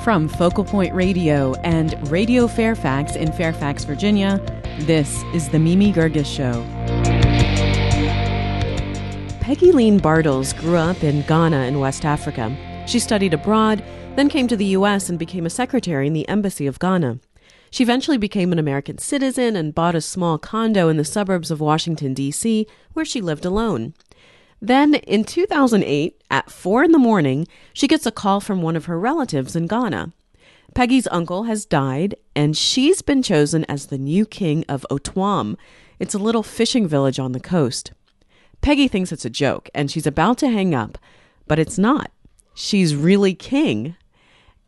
From Focal Point Radio and Radio Fairfax in Fairfax, Virginia, this is the Mimi Girgis Show. Peggielene Bartels grew up in Ghana in West Africa. She studied abroad, then came to the U.S. and became a secretary in the Embassy of Ghana. She eventually became an American citizen and bought a small condo in the suburbs of Washington, D.C., where she lived alone. Then, in 2008, at 4 a.m, she gets a call from one of her relatives in Ghana. Peggy's uncle has died, and she's been chosen as the new king of Otwam. It's a little fishing village on the coast. Peggy thinks it's a joke, and she's about to hang up, but it's not. She's really king.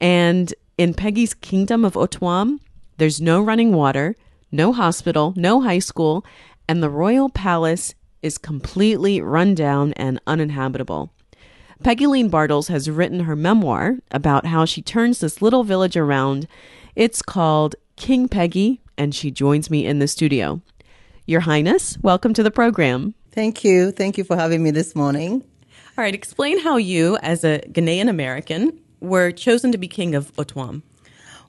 And in Peggy's kingdom of Otwam, there's no running water, no hospital, no high school, and the royal palace is completely run down and uninhabitable. Peggielene Bartels has written her memoir about how she turns this little village around. It's called King Peggy, and she joins me in the studio. Your Highness, welcome to the program. Thank you. Thank you for having me this morning. All right, explain how you, as a Ghanaian American, were chosen to be king of Otwam.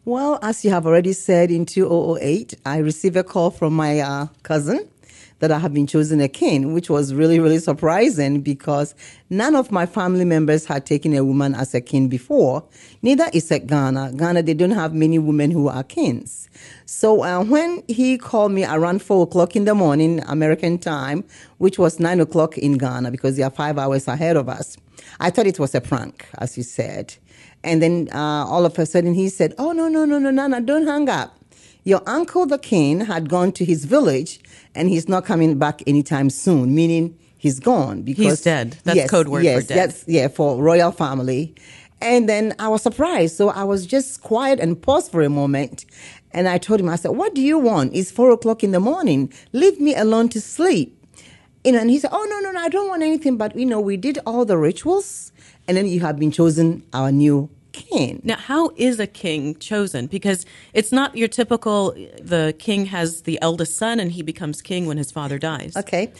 Well, as you have already said, in 2008, I received a call from my cousin that I have been chosen a king, which was really, really surprising because none of my family members had taken a woman as a king before. Neither is it Ghana. Ghana, they don't have many women who are kings. So when he called me around 4 o'clock in the morning, American time, which was 9 o'clock in Ghana because they are 5 hours ahead of us, I thought it was a prank, as you said. And then all of a sudden he said, "Oh, no, Nana, don't hang up. Your uncle, the king, had gone to his village, and he's not coming back anytime soon," meaning he's gone. Because he's dead. That's code word for dead. For royal family. And then I was surprised. So I was just quiet and paused for a moment. And I told him, I said, "What do you want? It's 4 o'clock in the morning. Leave me alone to sleep." And he said, "Oh, no, I don't want anything. But, we did all the rituals. And then you have been chosen our new king." Now, how is a king chosen? Because it's not your typical, the king has the eldest son and he becomes king when his father dies. Okay.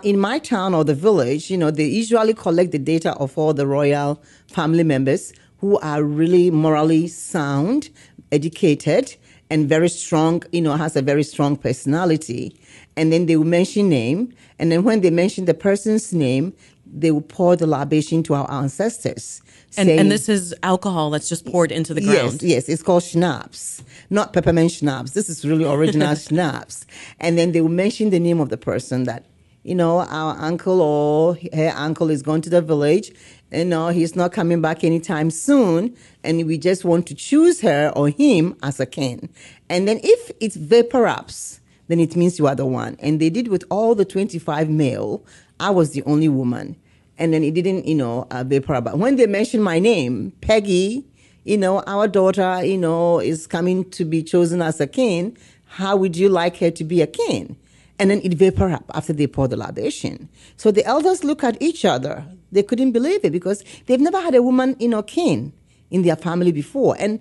In my town or the village, they usually collect the data of all the royal family members who are really morally sound, educated, and very strong, has a very strong personality. And then they will mention name. And then when they mention the person's name, they will pour the libation to our ancestors. And this is alcohol that's just poured into the ground? Yes, it's called schnapps, not peppermint schnapps. This is really original schnapps. And then they will mention the name of the person that, our uncle or her uncle is going to the village. He's not coming back anytime soon. And we just want to choose her or him as a king. And then if it's vapor ups, then it means you are the one. And they did with all the 25 male. I was the only woman. And then it didn't, vapor up. But when they mentioned my name, Peggy, our daughter, is coming to be chosen as a king. How would you like her to be a king? And then it vapor up after they pour the libation. So the elders look at each other. They couldn't believe it because they've never had a woman, king in their family before. And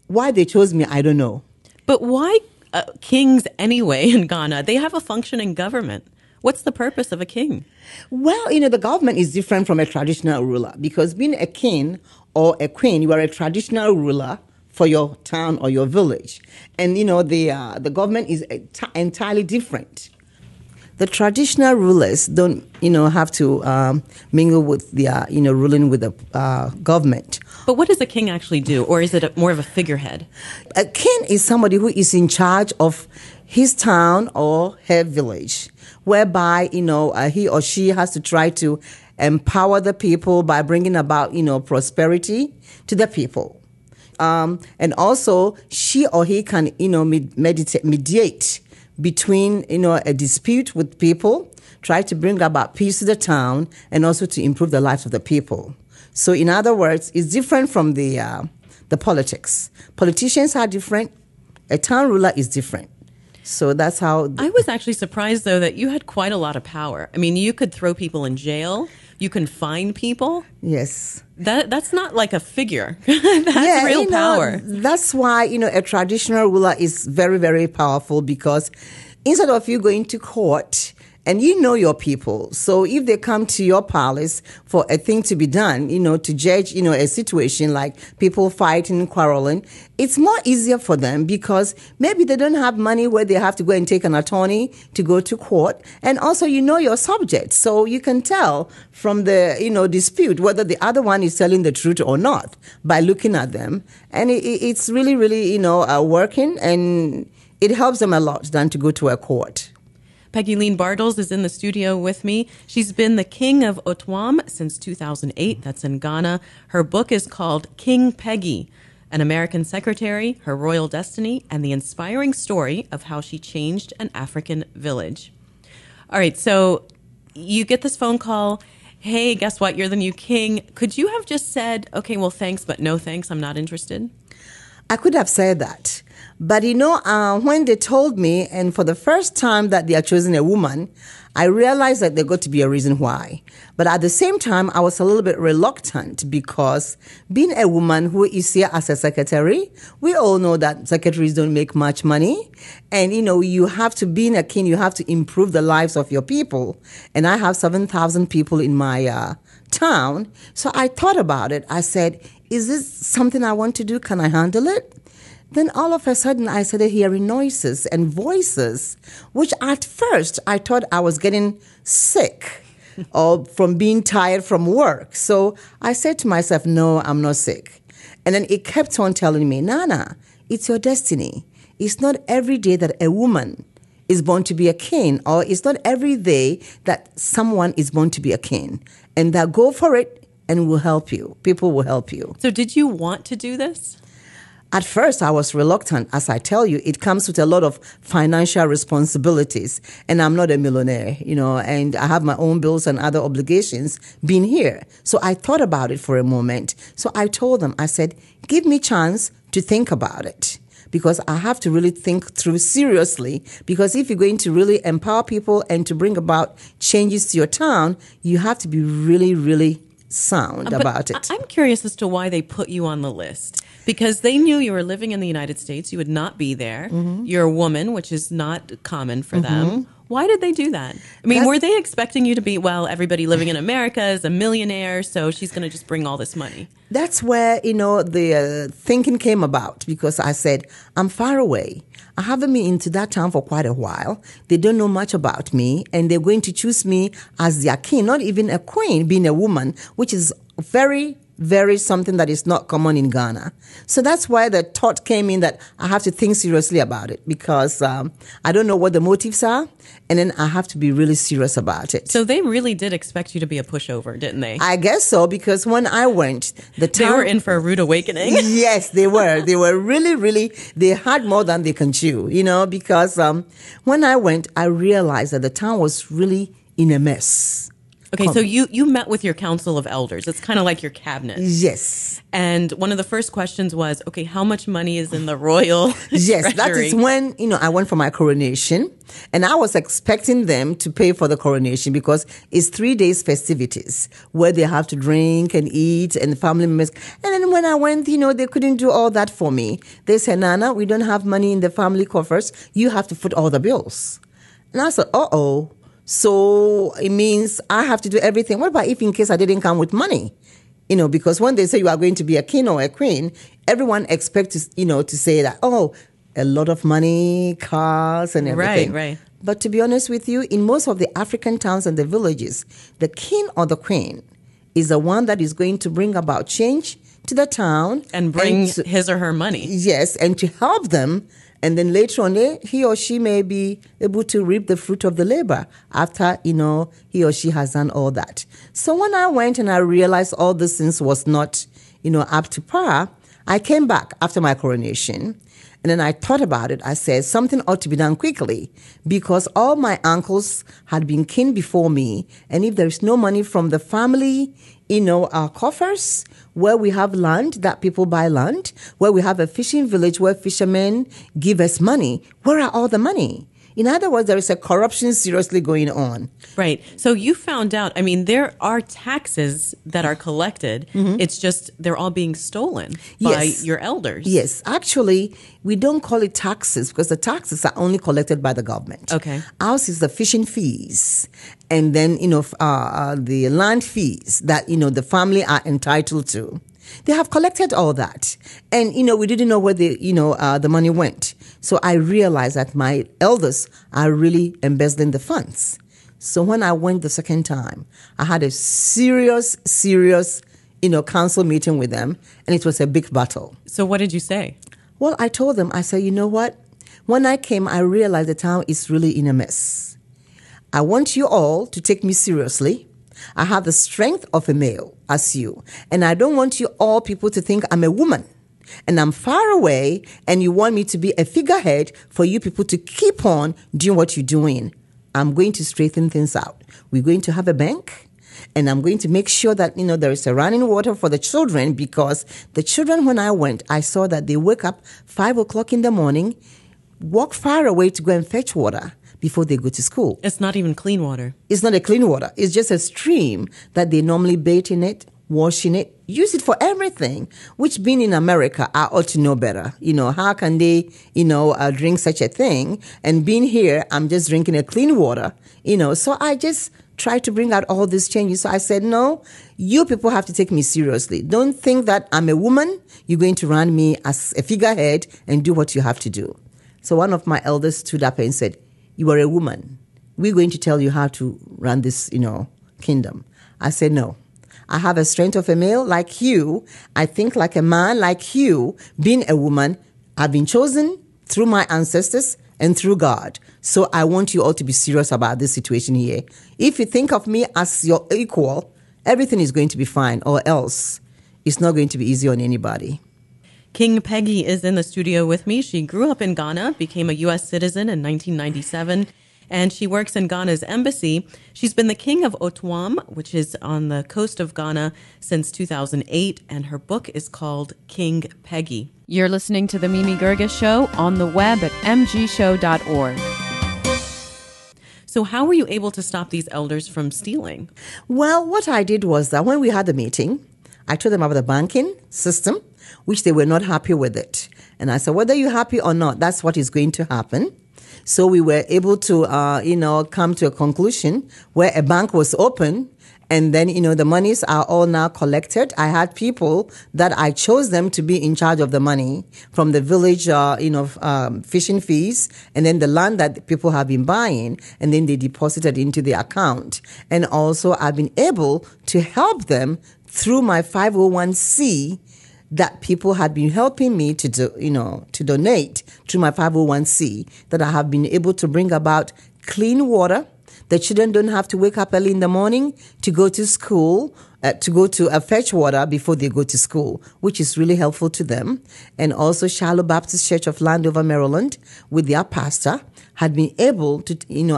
why they chose me, I don't know. But why kings anyway in Ghana? They have a functioning government. What's the purpose of a king? Well, the government is different from a traditional ruler because being a king or a queen, you are a traditional ruler for your town or your village. And, the government is entirely different. The traditional rulers don't, have to mingle with their, ruling with the government. But what does a king actually do? Or is it more of a figurehead? A king is somebody who is in charge of his town or her village, whereby, he or she has to try to empower the people by bringing about, prosperity to the people. And also, she or he can, mediate between, a dispute with people, try to bring about peace to the town, and also to improve the lives of the people. So, in other words, it's different from the politics. Politicians are different. A town ruler is different. So that's how... I was actually surprised, though, that you had quite a lot of power. I mean, you could throw people in jail. You can fine people. Yes. That's not like a figure. That's real power. That's why, a traditional ruler is very, very powerful because instead of you going to court And you know your people. So if they come to your palace for a thing to be done, to judge, a situation like people fighting, quarreling, it's more easier for them because maybe they don't have money where they have to go and take an attorney to go to court. And also, your subject. So you can tell from the, dispute whether the other one is telling the truth or not by looking at them. And it's really, really, working, and it helps them a lot than to go to a court. Peggielene Bartels is in the studio with me. She's been the King of Otwam since 2008. That's in Ghana. Her book is called King Peggy, An American Secretary, Her Royal Destiny, and the Inspiring Story of How She Changed an African Village. All right, so you get this phone call. Hey, guess what? You're the new king. Could you have just said, okay, well, thanks, but no thanks, I'm not interested? I could have said that. But, when they told me, and for the first time that they are choosing a woman, I realized that there got to be a reason why. But at the same time, I was a little bit reluctant because being a woman who is here as a secretary, we all know that secretaries don't make much money. And, you have to, being a king, you have to improve the lives of your people. And I have 7,000 people in my town. So I thought about it. I said, is this something I want to do? Can I handle it? Then all of a sudden, I started hearing noises and voices, which at first I thought I was getting sick or from being tired from work. So I said to myself, no, I'm not sick. And then it kept on telling me, Nana, it's your destiny. It's not every day that a woman is born to be a king, or it's not every day that someone is born to be a king. And that go for it and we'll help you. People will help you. So did you want to do this? At first, I was reluctant. As I tell you, it comes with a lot of financial responsibilities. And I'm not a millionaire, and I have my own bills and other obligations being here. So I thought about it for a moment. So I told them, I said, give me a chance to think about it, because I have to really think through seriously. Because if you're going to really empower people and to bring about changes to your town, you have to be really, really sound about it. I'm curious as to why they put you on the list. Because they knew you were living in the United States. You would not be there. Mm-hmm. You're a woman, which is not common for them. Why did they do that? I mean, were they expecting you to be, well, everybody living in America is a millionaire, so she's going to just bring all this money? That's where, the thinking came about, because I said, I'm far away. I haven't been into that town for quite a while. They don't know much about me, and they're going to choose me as their king, not even a queen, being a woman, which is very something that is not common in Ghana. So that's why the thought came in that I have to think seriously about it, because I don't know what the motives are, and then I have to be really serious about it. So they really did expect you to be a pushover, didn't they? I guess so, because when I went, the town... They were in for a rude awakening. Yes, they were. They were really, they had more than they can chew, because when I went, I realized that the town was really in a mess. Okay, so you met with your council of elders. It's kind of like your cabinet. Yes. And one of the first questions was, okay, how much money is in the royal Yes, treasury? That is when, I went for my coronation. And I was expecting them to pay for the coronation, because it's 3 days festivities where they have to drink and eat and family members. And then when I went, they couldn't do all that for me. They said, Nana, we don't have money in the family coffers. You have to foot all the bills. And I said, uh-oh. So it means I have to do everything. What about if in case I didn't come with money? Because when they say you are going to be a king or a queen, everyone expects, to say that, oh, a lot of money, cars and everything. Right. But to be honest with you, in most of the African towns and the villages, the king or the queen is the one that is going to bring about change to the town. And bring his or her money. Yes, and to help them. And then later on, he or she may be able to reap the fruit of the labor after, he or she has done all that. So when I went and I realized all these things was not, up to par, I came back after my coronation. And then I thought about it. I said something ought to be done quickly, because all my uncles had been king before me. And if there is no money from the family, our coffers, where we have land, that people buy land, where we have a fishing village where fishermen give us money, where are all the money? In other words, there is a corruption seriously going on. Right. So you found out, I mean, there are taxes that are collected. It's just they're all being stolen by your elders. Yes. Actually, we don't call it taxes because the taxes are only collected by the government. Okay. Ours is the fishing fees and then, the land fees that, the family are entitled to. They have collected all that. And, we didn't know where the money went. So I realized that my elders are really embezzling the funds. So when I went the second time, I had a serious, council meeting with them, and it was a big battle. So what did you say? Well, I told them, I said, you know what? When I came, I realized the town is really in a mess. I want you all to take me seriously. I have the strength of a male as you, and I don't want you all people to think I'm a woman and I'm far away and you want me to be a figurehead for you people to keep on doing what you're doing. I'm going to straighten things out. We're going to have a bank, and I'm going to make sure that, there is a running water for the children, because the children, when I went, I saw that they wake up 5 o'clock in the morning, walk far away to go and fetch water before they go to school. It's not even clean water. It's not a clean water. It's just a stream that they normally bathe in it, wash in it, use it for everything, which being in America, I ought to know better. How can they, drink such a thing? And being here, I'm just drinking a clean water, So I just try to bring out all these changes. So I said, no, you people have to take me seriously. Don't think that I'm a woman. You're going to run me as a figurehead and do what you have to do. So one of my elders stood up and said, you are a woman. We're going to tell you how to run this, kingdom. I said, no. I have a strength of a male like you. I think like a man like you. Being a woman, I've been chosen through my ancestors and through God. So I want you all to be serious about this situation here. If you think of me as your equal, everything is going to be fine, or else it's not going to be easy on anybody. King Peggy is in the studio with me. She grew up in Ghana, became a U.S. citizen in 1997, and she works in Ghana's embassy. She's been the king of Otuam, which is on the coast of Ghana, since 2008, and her book is called King Peggy. You're listening to The Mimi Girgis Show on the web at mgshow.org. So how were you able to stop these elders from stealing? Well, what I did was that when we had the meeting, I told them about the banking system, which they were not happy with it. And I said, whether you're happy or not, that's what is going to happen. So we were able to, come to a conclusion where a bank was open, and then, the monies are all now collected. I had people that I chose them to be in charge of the money from the village, fishing fees, and then the land that people have been buying, and then they deposited into the account. And also I've been able to help them through my 501c that people had been helping me to do, to donate to my 501c, that I have been able to bring about clean water. The children don't have to wake up early in the morning to go to school, to go to fetch water before they go to school, which is really helpful to them. And also Shiloh Baptist Church of Landover, Maryland, with their pastor, had been able to,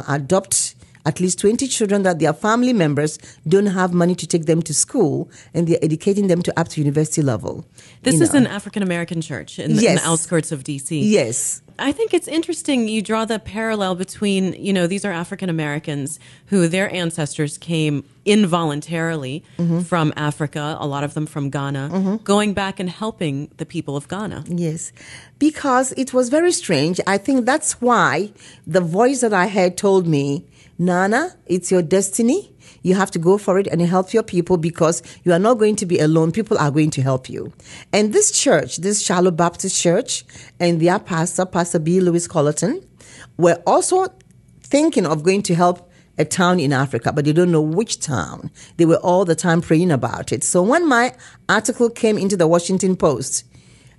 adopt at least 20 children that their family members don't have money to take them to school, and they're educating them to up to university level. This is an African-American church in the outskirts of D.C. Yes. I think it's interesting you draw the parallel between, these are African-Americans who their ancestors came involuntarily from Africa, a lot of them from Ghana, going back and helping the people of Ghana. Yes, because it was very strange. I think that's why the voice that I heard told me, Nana, it's your destiny. You have to go for it and help your people, because you are not going to be alone. People are going to help you. And this church, this Shiloh Baptist Church, and their pastor, Pastor B. Lewis Colleton, were also thinking of going to help a town in Africa, but they don't know which town. They were all the time praying about it. So when my article came into the Washington Post,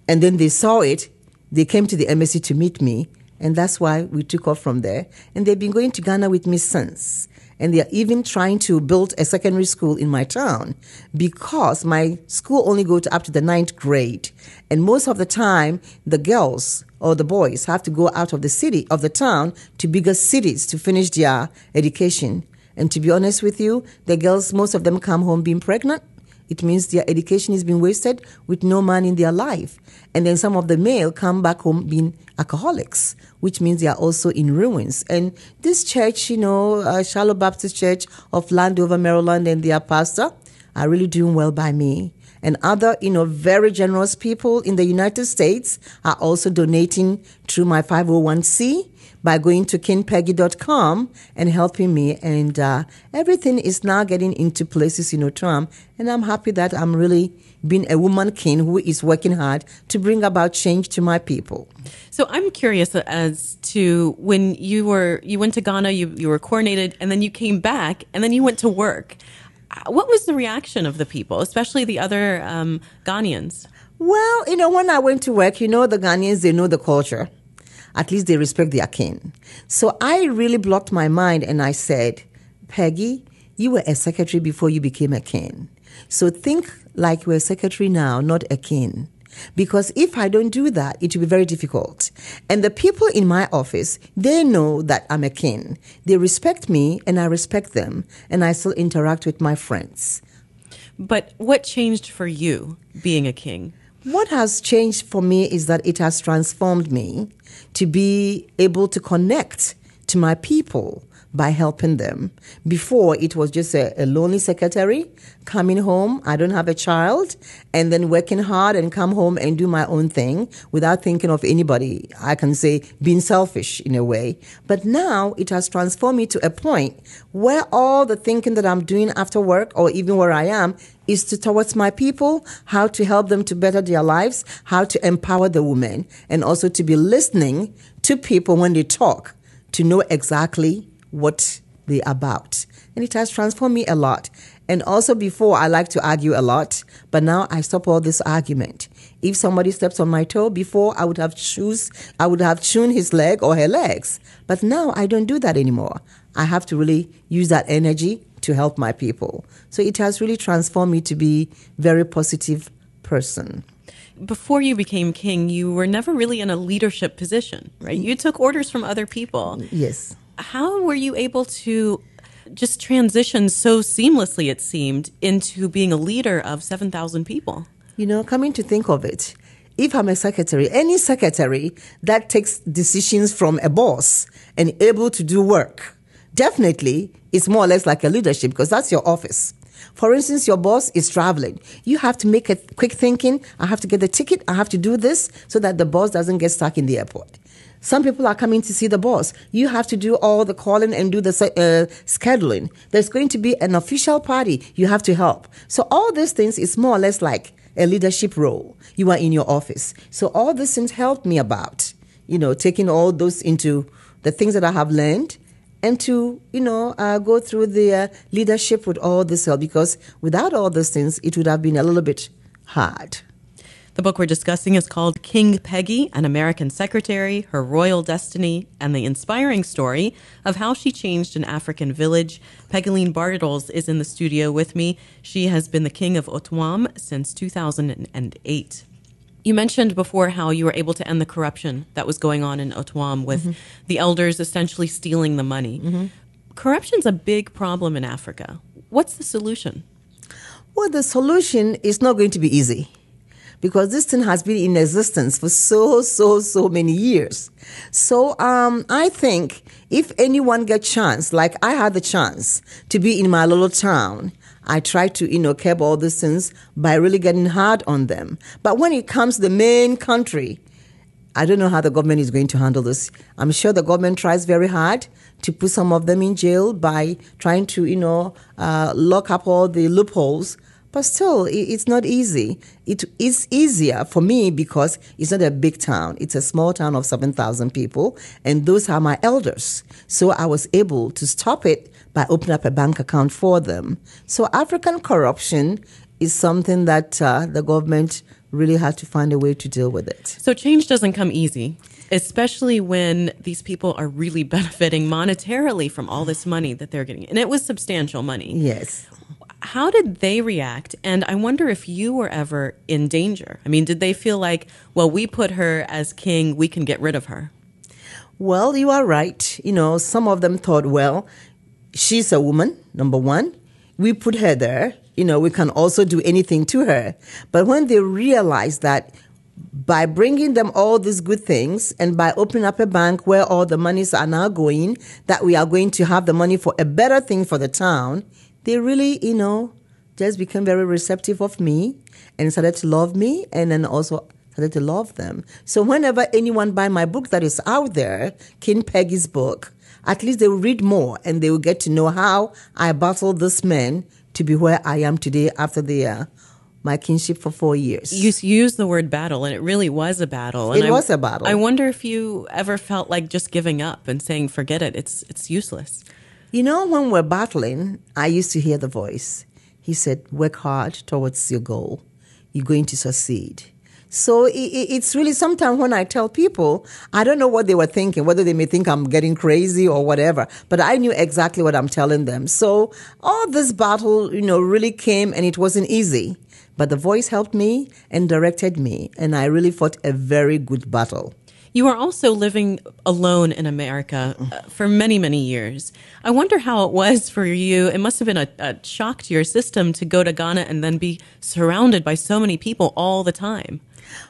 and then they saw it, they came to the embassy to meet me, and that's why we took off from there. And they've been going to Ghana with me since. And they are even trying to build a secondary school in my town, because my school only goes up to the 9th grade. And most of the time, the girls or the boys have to go out of the city, of the town, to bigger cities to finish their education. And to be honest with you, the girls, most of them come home being pregnant, it means their education is being wasted with no man in their life. And then some of the male come back home being alcoholics, which means they are also in ruins. And this church, Shallow Baptist Church of Landover, Maryland, and their pastor are really doing well by me. And other, very generous people in the United States are also donating through my 501c by going to kingpeggy.com and helping me. And everything is now getting into places, Trump. And I'm happy that I'm really being a woman king who is working hard to bring about change to my people. So I'm curious as to when you went to Ghana, you were coronated, and then you came back, and then you went to work. What was the reaction of the people, especially the other Ghanaians? Well, when I went to work, the Ghanaians, they know the culture. At least they respect their king. So I really blocked my mind and I said, Peggy, you were a secretary before you became a king. So think like you're a secretary now, not a king. Because if I don't do that, it will be very difficult. And the people in my office, they know that I'm a king. They respect me and I respect them. And I still interact with my friends. But what changed for you being a king? What has changed for me is that it has transformed me to be able to connect to my people by helping them. Before, it was just a lonely secretary coming home. I don't have a child, and then working hard and come home and do my own thing without thinking of anybody. I can say being selfish in a way. But now it has transformed me to a point where all the thinking that I'm doing after work or even where I am is towards my people, how to help them to better their lives, how to empower the women, and also to be listening to people when they talk to know exactly what they're about. And it has transformed me a lot. And also before, I like to argue a lot, but now I stop all this argument. If somebody steps on my toe, before I would have chewed his leg or her legs. But now I don't do that anymore. I have to really use that energy to help my people. So it has really transformed me to be a very positive person. Before you became king, you were never really in a leadership position, right? You took orders from other people. Yes. How were you able to just transition so seamlessly, it seemed, into being a leader of 7,000 people? Coming to think of it, if I'm a secretary, any secretary that takes decisions from a boss and able to do work, definitely it's more or less like a leadership because that's your office. For instance, your boss is traveling. You have to make a quick thinking. I have to get the ticket. I have to do this so that the boss doesn't get stuck in the airport. Some people are coming to see the boss. You have to do all the calling and do the scheduling. There's going to be an official party. You have to help. So all these things is more or less like a leadership role. You are in your office. So all these things helped me about, taking all those into the things that I have learned and to, go through the leadership with all this help. Because without all those things, it would have been a little bit hard. The book we're discussing is called King Peggy, An American Secretary, Her Royal Destiny, and the inspiring story of how she changed an African village. Peggielene Bartels is in the studio with me. She has been the king of Otwam since 2008. You mentioned before how you were able to end the corruption that was going on in Otwam with the elders essentially stealing the money. Mm-hmm. Corruption's a big problem in Africa. What's the solution? Well, the solution is not going to be easy, because this thing has been in existence for so many years. So I think if anyone gets chance, like I had the chance to be in my little town, I try to, curb all these things by really getting hard on them. But when it comes to the main country, I don't know how the government is going to handle this. I'm sure the government tries very hard to put some of them in jail by trying to, lock up all the loopholes. But still, it's not easy. It is easier for me because it's not a big town. It's a small town of 7,000 people, and those are my elders. So I was able to stop it by opening up a bank account for them. So African corruption is something that the government really had to find a way to deal with it. So change doesn't come easy, especially when these people are really benefiting monetarily from all this money that they're getting. And it was substantial money. Yes. How did they react? And I wonder if you were ever in danger. I mean, did they feel like, well, we put her as king, we can get rid of her? Well, you are right. Some of them thought, well, she's a woman, number one. We put her there, we can also do anything to her. But when they realize that by bringing them all these good things and by opening up a bank where all the monies are now going, that we are going to have the money for a better thing for the town, they really, just became very receptive of me and started to love me and then also started to love them. So whenever anyone buy my book that is out there, King Peggy's book, at least they will read more and they will get to know how I battled this man to be where I am today after my kinship for 4 years. You used the word battle, and it really was a battle. And it was a battle. I wonder if you ever felt like just giving up and saying, forget it, it's useless. When we're battling, I used to hear the voice. He said, work hard towards your goal. You're going to succeed. So it's really sometimes when I tell people, I don't know what they were thinking, whether they may think I'm getting crazy or whatever, but I knew exactly what I'm telling them. So all this battle, really came and it wasn't easy. But the voice helped me and directed me, and I really fought a very good battle. You were also living alone in America for many, many years. I wonder how it was for you. It must have been a shock to your system to go to Ghana and then be surrounded by so many people all the time.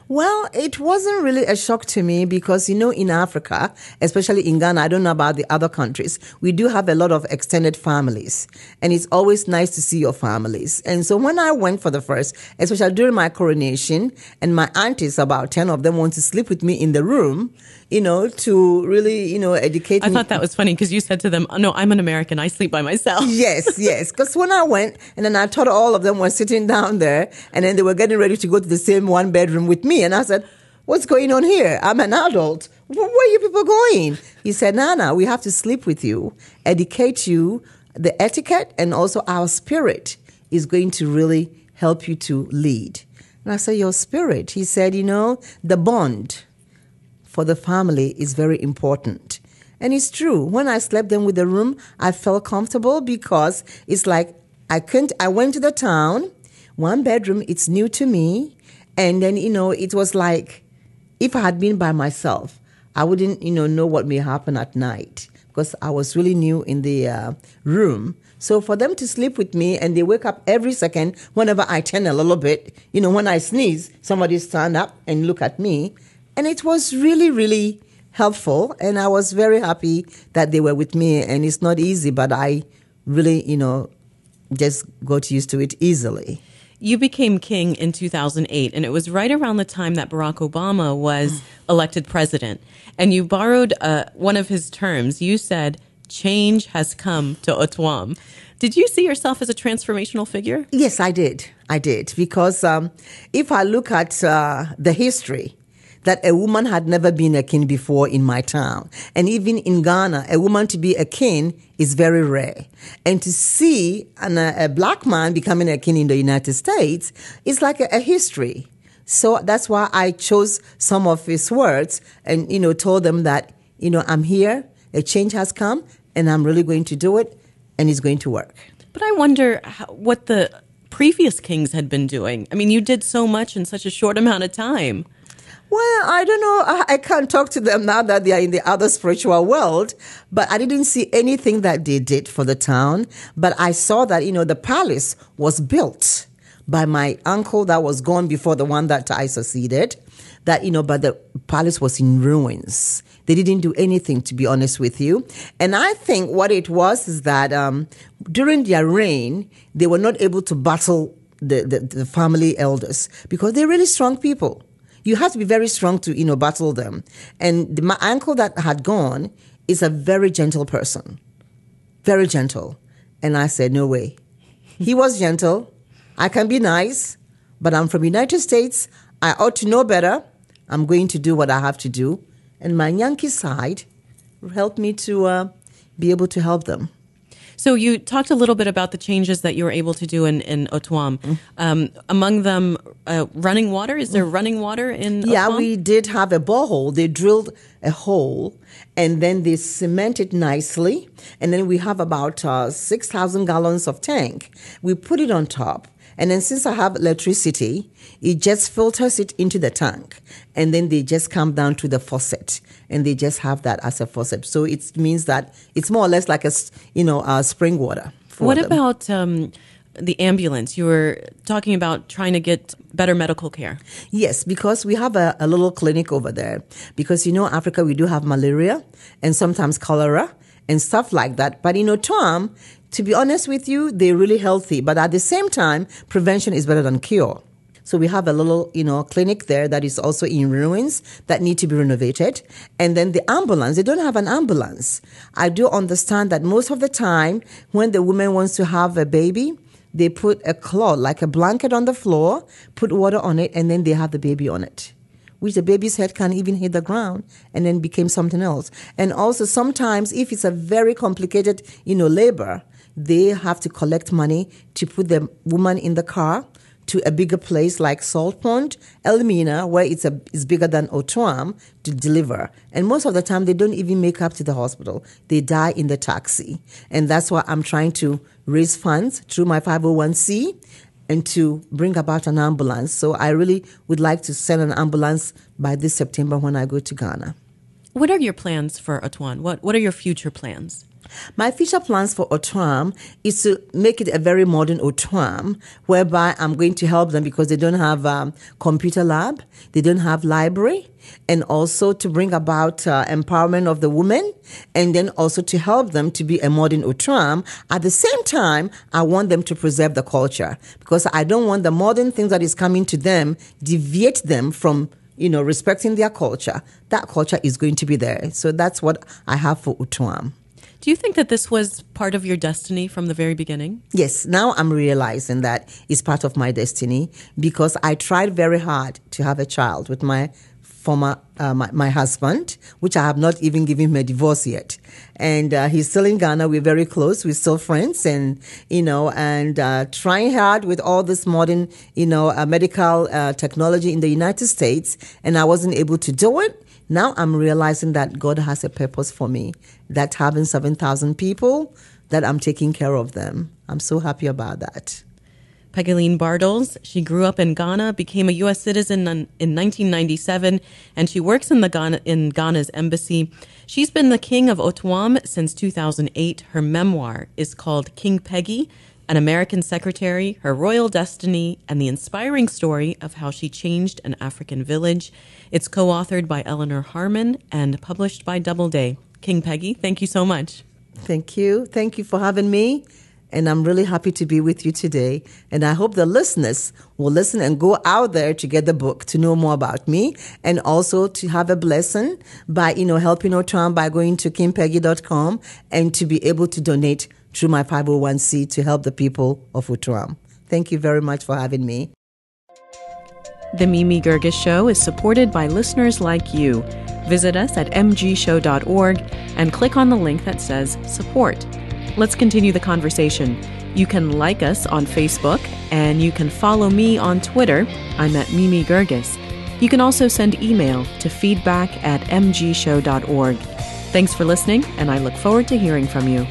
Well, it wasn't really a shock to me because, in Africa, especially in Ghana, I don't know about the other countries, we do have a lot of extended families. And it's always nice to see your families. And so when I went for the first, especially during my coronation, and my aunties, about 10 of them, want to sleep with me in the room, to really, educate me. I thought that was funny because you said to them, oh, no, I'm an American. I sleep by myself. Yes. Because when I went, and then I thought all of them were sitting down there, and then they were getting ready to go to the same one bedroom with me. And I said, what's going on here? I'm an adult. Where are you people going? He said, Nana, we have to sleep with you, educate you, the etiquette, and also our spirit is going to really help you to lead. And I said, your spirit? He said, the bond for the family is very important. And it's true. When I slept in with the room, I felt comfortable because it's like I went to the town, one bedroom, it's new to me. And then, it was like if I had been by myself, I wouldn't, know what may happen at night because I was really new in the room. So for them to sleep with me and they wake up every second whenever I turn a little bit, when I sneeze, somebody stand up and look at me. And it was really, really helpful. And I was very happy that they were with me. And it's not easy, but I really, just got used to it easily. You became king in 2008, and it was right around the time that Barack Obama was elected president. And you borrowed one of his terms. You said, change has come to Otwam. Did you see yourself as a transformational figure? Yes, I did. Because if I look at the history, that a woman had never been a king before in my town. And even in Ghana, a woman to be a king is very rare. And to see a black man becoming a king in the United States is like a history. So that's why I chose some of his words and, told them that, I'm here, a change has come, and I'm really going to do it, and it's going to work. But I wonder what the previous kings had been doing. I mean, you did so much in such a short amount of time. Well, I don't know. I can't talk to them now that they are in the other spiritual world, but I didn't see anything that they did for the town. But I saw that, the palace was built by my uncle that was gone before the one that I succeeded, that, but the palace was in ruins. They didn't do anything, to be honest with you. And I think what it was is that during their reign, they were not able to battle the family elders because they're really strong people. You have to be very strong to, battle them. And my uncle that had gone is a very gentle person. Very gentle. And I said, no way. He was gentle. I can be nice, but I'm from the United States. I ought to know better. I'm going to do what I have to do. And my Yankee side helped me to be able to help them. So you talked a little bit about the changes that you were able to do in Otwam. Among them, running water. Is there running water in Otwam? Yeah, we did have a borehole. They drilled a hole, and then they cemented nicely. And then we have about 6,000 gallons of tank. We put it on top. And then since I have electricity, it just filters it into the tank. And then they just come down to the faucet. And they just have that as a faucet. So it means that it's more or less like a spring water. What about the ambulance. You were talking about trying to get better medical care. Yes, because we have a little clinic over there. Because, Africa, we do have malaria and sometimes cholera and stuff like that. But, Tom, to be honest with you, they're really healthy. But at the same time, prevention is better than cure. So we have a little, clinic there that is also in ruins that need to be renovated. And then the ambulance, they don't have an ambulance. I do understand that most of the time when the woman wants to have a baby, they put a cloth, like a blanket on the floor, put water on it, and then they have the baby on it, which the baby's head can't even hit the ground, and then became something else. And also sometimes if it's a very complicated, labor, they have to collect money to put the woman in the car to a bigger place like Salt Pond, Elmina, where it's bigger than Otuam, to deliver. And most of the time, they don't even make up to the hospital. They die in the taxi. And that's why I'm trying to raise funds through my 501c and to bring about an ambulance. So I really would like to send an ambulance by this September when I go to Ghana. What are your plans for Otuam? What are your future plans? My future plans for Otuam is to make it a very modern Otuam, whereby I'm going to help them because they don't have computer lab, they don't have library, and also to bring about empowerment of the women, and then also to help them to be a modern Otuam. At the same time, I want them to preserve the culture because I don't want the modern things that is coming to them deviate them from respecting their culture. That culture is going to be there. So that's what I have for Otuam. Do you think that this was part of your destiny from the very beginning? Yes, now I'm realizing that it's part of my destiny because I tried very hard to have a child with my former, my husband, which I have not even given him a divorce yet. And he's still in Ghana. We're very close. We're still friends and trying hard with all this modern, medical technology in the United States. And I wasn't able to do it. Now I'm realizing that God has a purpose for me, that having 7,000 people, that I'm taking care of them. I'm so happy about that. Peggielene Bartels, she grew up in Ghana, became a U.S. citizen in 1997, and she works in Ghana's embassy. She's been the king of Otuam since 2008. Her memoir is called King Peggy, an American Secretary, Her Royal Destiny, and the inspiring story of how she changed an African village. It's co-authored by Eleanor Harmon and published by Doubleday. King Peggy, thank you so much. Thank you. Thank you for having me. And I'm really happy to be with you today. And I hope the listeners will listen and go out there to get the book, to know more about me, and also to have a blessing by, helping Otuam by going to kingpeggy.com and to be able to donate through my 501c to help the people of Otuam. Thank you very much for having me. The Mimi Girgis Show is supported by listeners like you. Visit us at mgshow.org and click on the link that says support. Let's continue the conversation. You can like us on Facebook and you can follow me on Twitter. I'm at Mimi Girgis. You can also send email to feedback@mgshow.org. Thanks for listening, and I look forward to hearing from you.